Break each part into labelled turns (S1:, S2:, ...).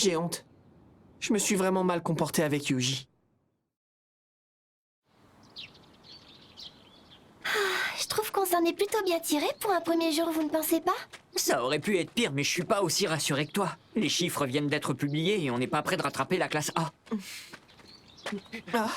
S1: J'ai honte. Je me suis vraiment mal comporté avec Yuji.
S2: Je trouve qu'on s'en est plutôt bien tiré pour un premier jour, vous ne pensez pas?
S3: Ça aurait pu être pire, mais je suis pas aussi rassuré que toi. Les chiffres viennent d'être publiés et on n'est pas près de rattraper la classe A.
S1: Ah,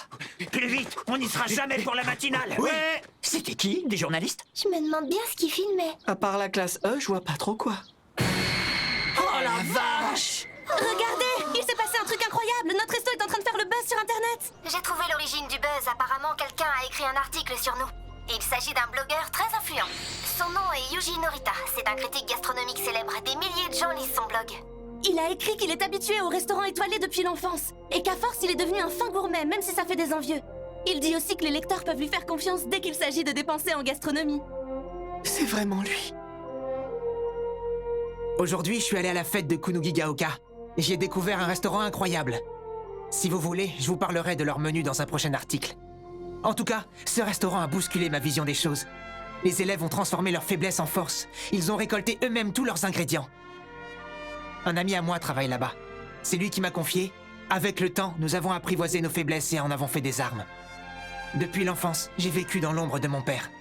S4: Plus vite, on n'y sera jamais pour la matinale.
S3: Ouais. C'était qui? Des journalistes?
S2: Je me demande bien ce qu'ils filmaient.
S1: à part la classe E, je vois pas trop quoi.
S3: Oh la vache!
S5: Regardez, il s'est passé un truc incroyable. Notre resto est en train de faire le buzz sur Internet.
S2: J'ai trouvé l'origine du buzz. Apparemment, quelqu'un a écrit un article sur nous. Il s'agit d'un blogueur très influent. Son nom est Yuji Norita. C'est un critique gastronomique célèbre. Des milliers de gens lisent son blog.
S5: Il a écrit qu'il est habitué aux restaurants étoilés depuis l'enfance et qu'à force, il est devenu un fin gourmet, même si ça fait des envieux. Il dit aussi que les lecteurs peuvent lui faire confiance dès qu'il s'agit de dépenser en gastronomie.
S1: C'est vraiment lui.
S6: Aujourd'hui, je suis allé à la fête de Kunugigaoka et j'ai découvert un restaurant incroyable. Si vous voulez, je vous parlerai de leur menu dans un prochain article. En tout cas, ce restaurant a bousculé ma vision des choses. Les élèves ont transformé leurs faiblesses en force. Ils ont récolté eux-mêmes tous leurs ingrédients. Un ami à moi travaille là-bas. C'est lui qui m'a confié. Avec le temps, nous avons apprivoisé nos faiblesses et en avons fait des armes. Depuis l'enfance, j'ai vécu dans l'ombre de mon père.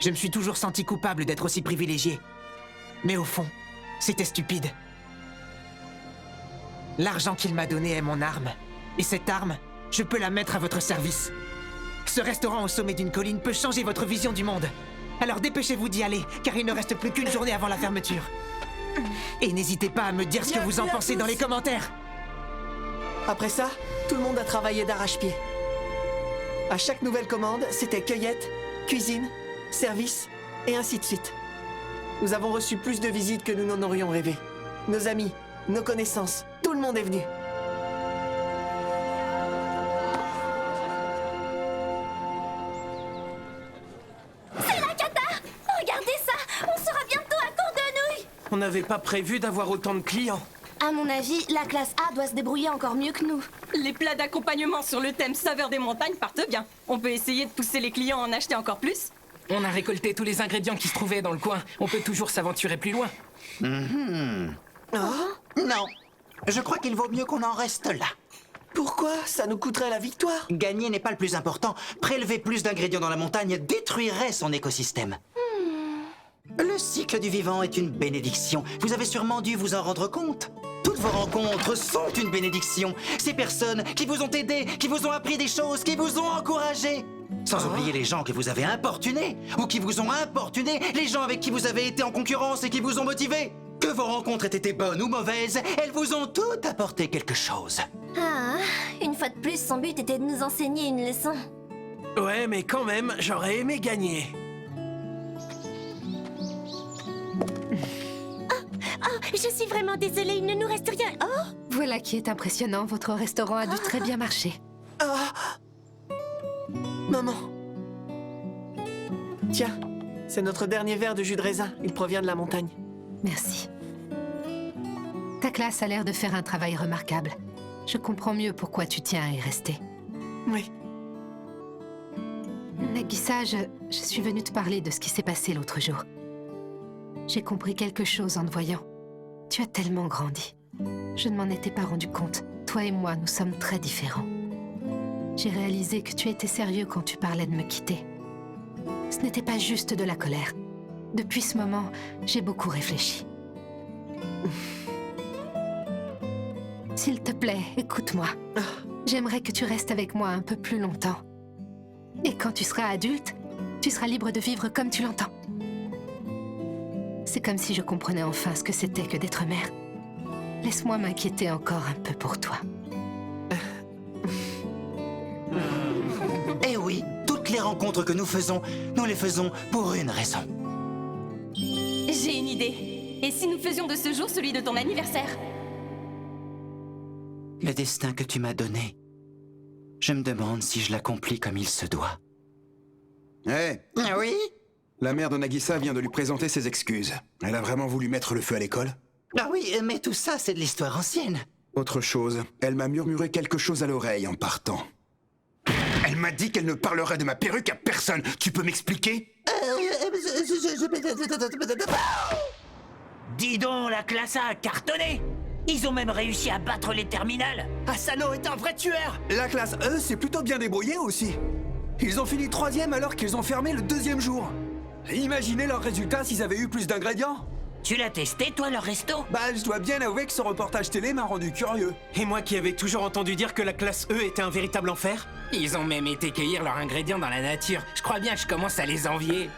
S6: Je me suis toujours senti coupable d'être aussi privilégié. Mais au fond, c'était stupide. L'argent qu'il m'a donné est mon arme. Et cette arme, je peux la mettre à votre service. Ce restaurant au sommet d'une colline peut changer votre vision du monde. Alors dépêchez-vous d'y aller, car il ne reste plus qu'une journée avant la fermeture. Et n'hésitez pas à me dire ce que vous en pensez dans les commentaires.
S1: Après ça, tout le monde a travaillé d'arrache-pied. À chaque nouvelle commande, c'était cueillette, cuisine, service, et ainsi de suite. Nous avons reçu plus de visites que nous n'en aurions rêvé. Nos amis, nos connaissances, tout le monde est venu.
S2: Regardez ça! On sera bientôt à court de nouilles!
S7: On n'avait pas prévu d'avoir autant de clients.
S5: À mon avis, la classe A doit se débrouiller encore mieux que nous. Les plats d'accompagnement sur le thème saveur des montagnes partent bien. On peut essayer de pousser les clients à en acheter encore plus.
S8: On a récolté tous les ingrédients qui se trouvaient dans le coin. On peut toujours s'aventurer plus loin.
S4: Non, je crois qu'il vaut mieux qu'on en reste là.
S1: Pourquoi? Ça nous coûterait la victoire.
S4: Gagner n'est pas le plus important. Prélever plus d'ingrédients dans la montagne détruirait son écosystème. Le cycle du vivant est une bénédiction. Vous avez sûrement dû vous en rendre compte. Toutes vos rencontres sont une bénédiction. Ces personnes qui vous ont aidé, qui vous ont appris des choses, qui vous ont encouragé. Sans oublier les gens que vous avez importunés ou qui vous ont importuné, les gens avec qui vous avez été en concurrence et qui vous ont motivé. Que vos rencontres aient été bonnes ou mauvaises, elles vous ont toutes apporté quelque chose.
S2: Ah, une fois de plus, son but était de nous enseigner une leçon.
S7: Ouais, mais quand même, j'aurais aimé gagner.
S5: Je suis vraiment désolée, il ne nous reste rien. Oh,
S9: Voilà qui est impressionnant, votre restaurant a dû très bien marcher.
S1: Maman. Tiens, c'est notre dernier verre de jus de raisin. Il provient de la montagne.
S9: Merci. Ta classe a l'air de faire un travail remarquable. Je comprends mieux pourquoi tu tiens à y rester.
S1: Oui.
S9: Nagisa, je suis venue te parler de ce qui s'est passé l'autre jour. J'ai compris quelque chose en te voyant. Tu as tellement grandi. Je ne m'en étais pas rendu compte. Toi et moi, nous sommes très différents. J'ai réalisé que tu étais sérieux quand tu parlais de me quitter. Ce n'était pas juste de la colère. Depuis ce moment, j'ai beaucoup réfléchi. S'il te plaît, écoute-moi. J'aimerais que tu restes avec moi un peu plus longtemps. Et quand tu seras adulte, tu seras libre de vivre comme tu l'entends. C'est comme si je comprenais enfin ce que c'était que d'être mère. Laisse-moi m'inquiéter encore un peu pour toi.
S4: Eh oui, toutes les rencontres que nous les faisons pour une raison.
S5: j'ai une idée. Et si nous faisions de ce jour celui de ton anniversaire?
S4: Le destin que tu m'as donné, je me demande si je l'accomplis comme il se doit.
S10: Hé,
S4: Ah oui?
S10: la mère de Nagisa vient de lui présenter ses excuses. Elle a vraiment voulu mettre le feu à l'école?
S4: Ah oui, mais tout ça, c'est de l'histoire ancienne.
S10: Autre chose, elle m'a murmuré quelque chose à l'oreille en partant. Elle m'a dit qu'elle ne parlerait de ma perruque à personne. Tu peux m'expliquer?
S4: Dis donc, la classe A cartonné.
S11: Ils ont même réussi à battre les terminales.
S1: Asano est un vrai tueur.
S12: La classe E s'est plutôt bien débrouillée aussi. Ils ont fini 3e alors qu'ils ont fermé le 2e jour. Imaginez leurs résultats s'ils avaient eu plus d'ingrédients.
S11: Tu l'as testé, toi, leur resto?
S12: Bah, je dois bien avouer que ce reportage télé m'a rendu curieux.
S7: Et moi qui avais toujours entendu dire que la classe E était un véritable enfer.
S8: Ils ont même été cueillir leurs ingrédients dans la nature. Je crois bien que je commence à les envier.